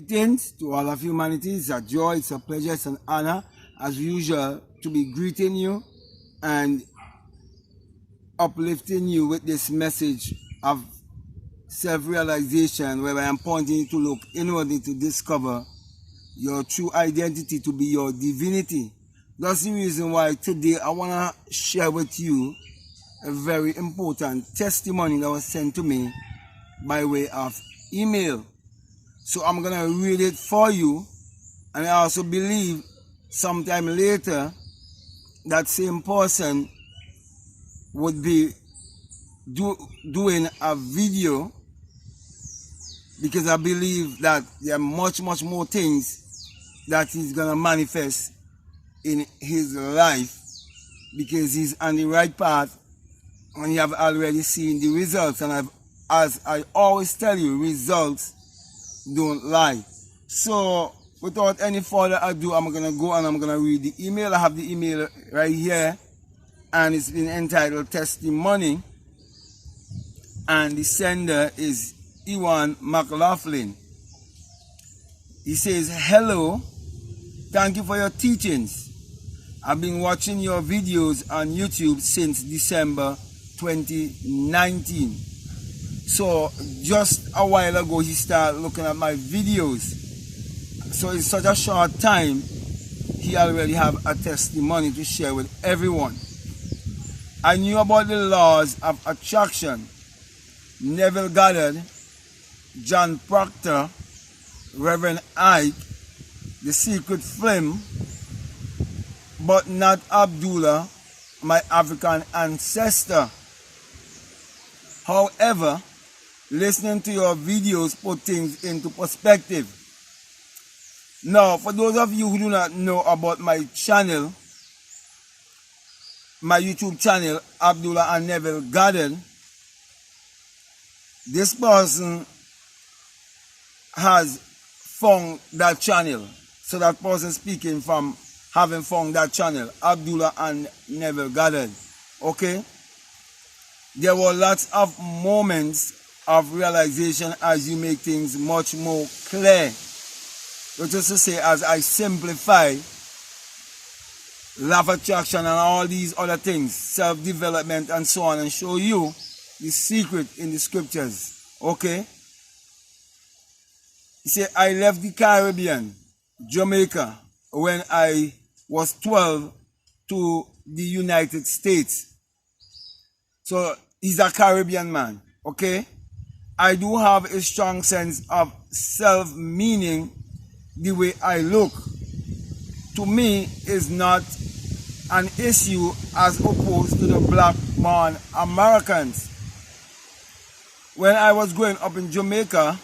Greetings to all of humanity. It's a joy, it's a pleasure, it's an honor, as usual, to be greeting you and uplifting you with this message of self-realization, where I am pointing you to look inwardly to discover your true identity, to be your divinity. That's the reason why today I want to share with you a very important testimony that was sent to me by way of email. So I'm going to read it for you, and I also believe sometime later that same person would be doing a video, because I believe that there are much more things that he's going to manifest in his life, because he's on the right path and you have already seen the results. And as I always tell you, results don't lie. So without any further ado, I'm going to go and I'm going to read the email. I have the email right here, and it's been entitled Testimony, and the sender is Ewan McLaughlin. He says, "Hello, thank you for your teachings. I've been watching your videos on YouTube since December 2019. So just a while ago, he started looking at my videos. So in such a short time, he already have a testimony to share with everyone. I knew about the laws of attraction, Neville Goddard, John Proctor, Reverend Ike, the secret film, but not Abdullah, my African ancestor. However, listening to your videos put things into perspective. Now, for those of you who do not know about my channel, my YouTube channel, Abdullah and Neville Goddard, this person has found that channel. So that person speaking from having found that channel, Abdullah and Neville Goddard. Okay? There were lots of moments of realization as you make things much more clear. Which is to say, as I simplify law of attraction and all these other things, self-development and so on, and show you the secret in the scriptures. Okay? He said, I left the Caribbean, Jamaica, when I was 12 to the United States. So he's a Caribbean man. Okay? I do have a strong sense of self, meaning the way I look, to me, is not an issue as opposed to the black-born Americans. When I was growing up in Jamaica,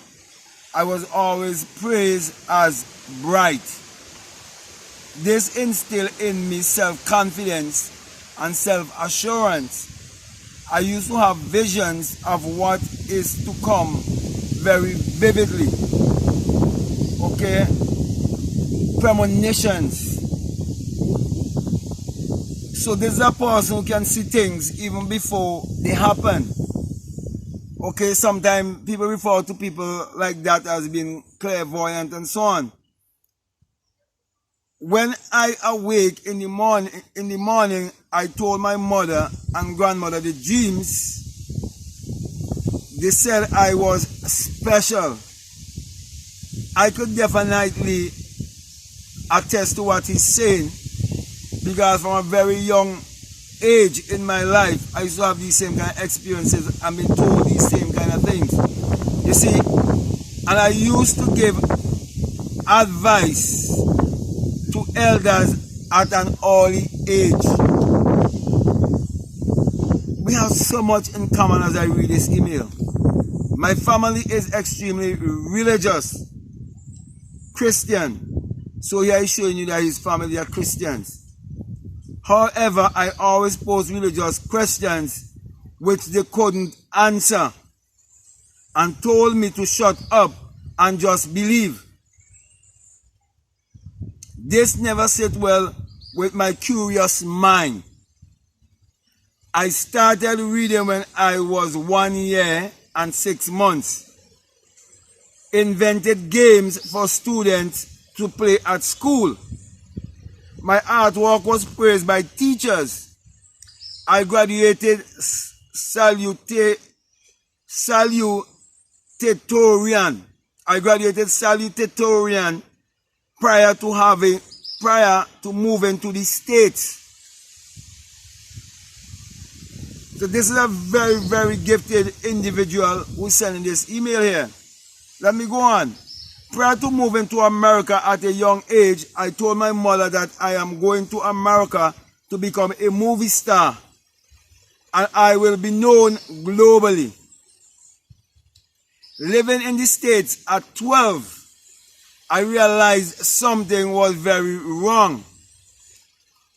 I was always praised as bright. This instilled in me self-confidence and self-assurance. I used to have visions of what is to come very vividly. Okay? Premonitions. So this is a person who can see things even before they happen. Okay, sometimes people refer to people like that as being clairvoyant and so on. When I awake in the morning, I told my mother and grandmother the dreams. They said I was special. I could definitely attest to what he's saying, because from a very young age in my life, I used to have these same kind of experiences and been told these same kind of things. You see, and I used to give advice to elders at an early age. We have so much in common as I read this email. My family is extremely religious, Christian. So here he's showing you that his family are Christians. However, I always pose religious questions which they couldn't answer, and told me to shut up and just believe. This never sit well with my curious mind. I started reading when I was 1 year and 6 months. invented games for students to play at school. My artwork was praised by teachers. I graduated Salutatorian. Prior to moving to the States. So this is a very, very gifted individual who's sending this email here. Let me go on. Prior to moving to America at a young age, I told my mother that I am going to America to become a movie star and I will be known globally. Living in the States at 12, I realized something was very wrong.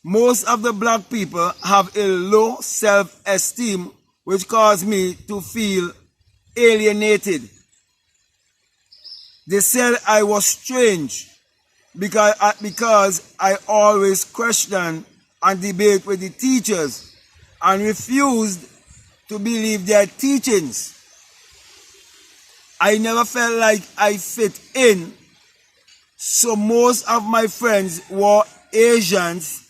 Most of the black people have a low self-esteem, which caused me to feel alienated. They said I was strange because I always questioned and debate with the teachers and refused to believe their teachings. I never felt like I fit in, so most of my friends were Asians,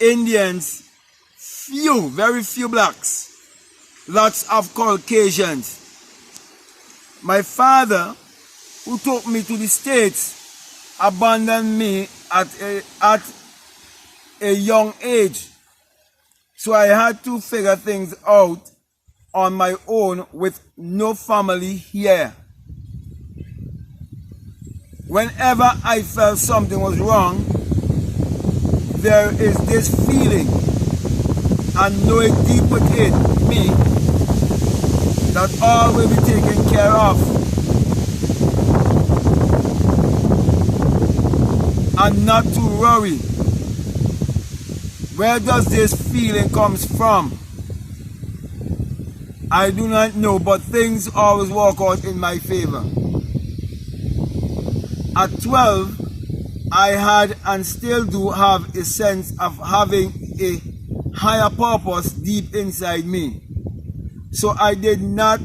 Indians, very few blacks, lots of Caucasians. My father, who took me to the States, abandoned me at a young age. So I had to figure things out on my own with no family here. Whenever I felt something was wrong, there is this feeling, and know it deep within me, that all will be taken care of. And not to worry. Where does this feeling comes from? I do not know, but things always work out in my favor. At 12, I had and still do have a sense of having a higher purpose deep inside me. So I did not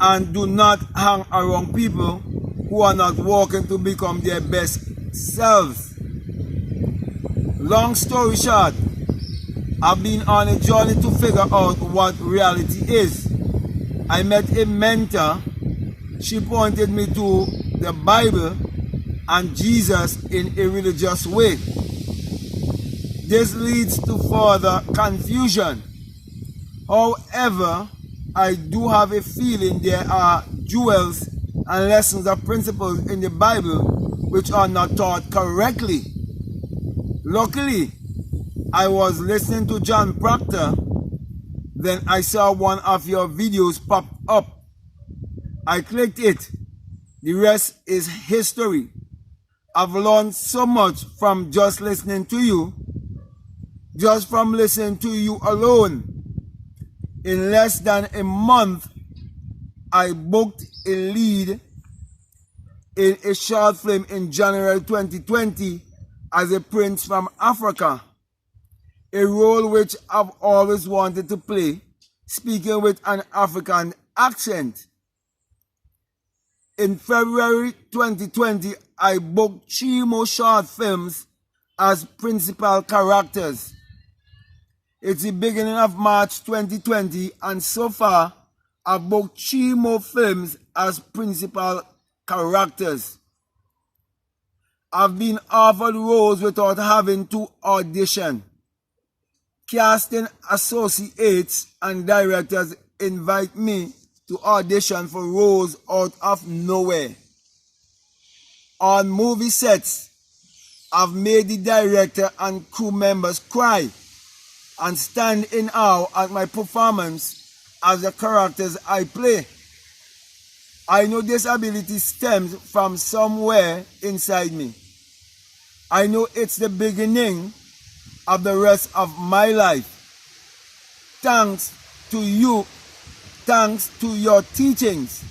and do not hang around people who are not working to become their best selves. Long story short, I've been on a journey to figure out what reality is. I met a mentor. She pointed me to the Bible and Jesus in a religious way. This leads to further confusion. However, I do have a feeling there are jewels and lessons of principles in the Bible which are not taught correctly. Luckily, I was listening to John Proctor, then I saw one of your videos pop up. I clicked it. The rest is history. I've learned so much from just listening to you. Just from listening to you alone. In less than a month, I booked a lead in a short film in January 2020 as a prince from Africa. A role which I've always wanted to play, speaking with an African accent. In February 2020, I booked 3 more short films as principal characters. It's the beginning of March 2020, and so far, I've booked 3 more films as principal characters. I've been offered roles without having to audition. Casting associates and directors invite me to audition for roles out of nowhere. On movie sets, I've made the director and crew members cry and stand in awe at my performance as the characters I play. I know this ability stems from somewhere inside me. I know it's the beginning of the rest of my life. Thanks to you, thanks to your teachings.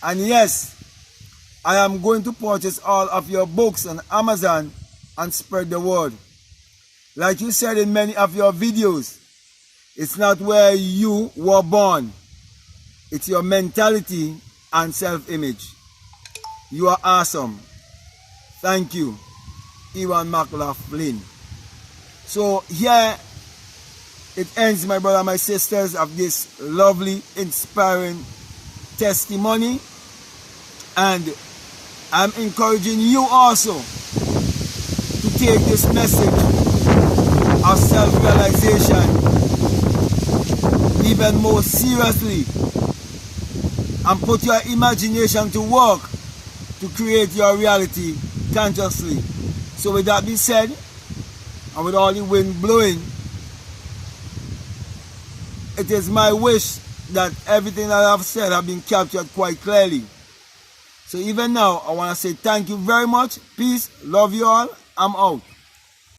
And yes, I am going to purchase all of your books on Amazon and spread the word. Like you said in many of your videos, it's not where you were born, It's your mentality and self-image. You are awesome. Thank you, Ewan McLaughlin. So here it ends, my brother, my sisters, of this lovely, inspiring testimony. And I'm encouraging you also to take this message of self-realization even more seriously and put your imagination to work to create your reality consciously. So with that being said, and with all the wind blowing, it is my wish that everything that I've said have been captured quite clearly. So even now, I want to say thank you very much. Peace. Love you all. I'm out.